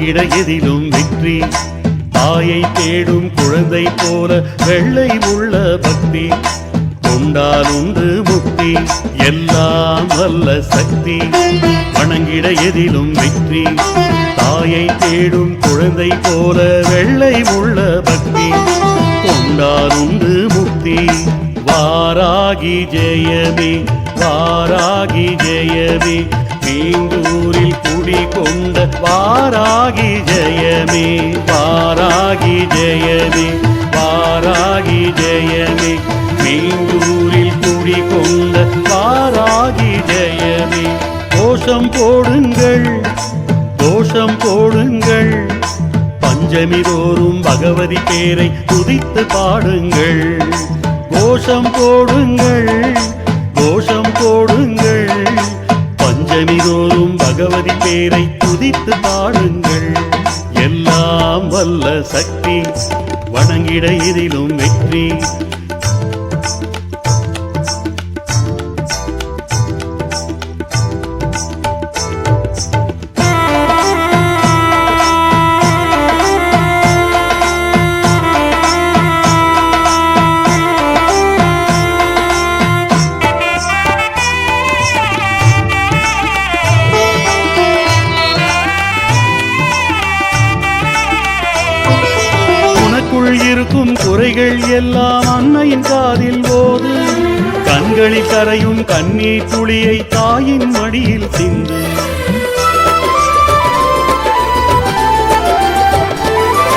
வணங்கிட எதிலும் வெற்றி. தாயை தேடும் குழந்தை போல வெள்ளை உள்ள பக்தி. கொண்டால் உண்டு முக்தி எல்லாம் வல்ல சக்தி. வணங்கிட எதிலும் வெற்றி. தாயை தேடும் குழந்தை போல வெள்ளை உள்ள பக்தி. கொண்டால் உண்டு முக்தி. வாராகி ஜெயமே வாராகி ஜெயமே மீண்டூரில் குடிகொண்ட வாராகி ஜெயமே. வாராகி ஜெயமே வாராகி ஜெயமே மீண்டூரில் குடிகொண்ட வாராகி ஜெயமே. கோஷம் போடுங்கள் கோஷம் போடுங்கள். பஞ்சமி தோறும் பகவதி பேரை துதித்து பாடுங்கள். கோஷம் போடுங்கள் கோஷம் போடுங்கள். பஞ்சமி தோறும் பகவதி பேரை துதித்து பாடுங்கள். எல்லாம் வல்ல சக்தி வணங்கிட இதிலும் வெற்றி. இருக்கும் குறைகள் எல்லாம் அன்னையின் காதில் போது. கண்களில் கரையும் கண்ணீர் துளியை தாயின் மடியில் சிந்து.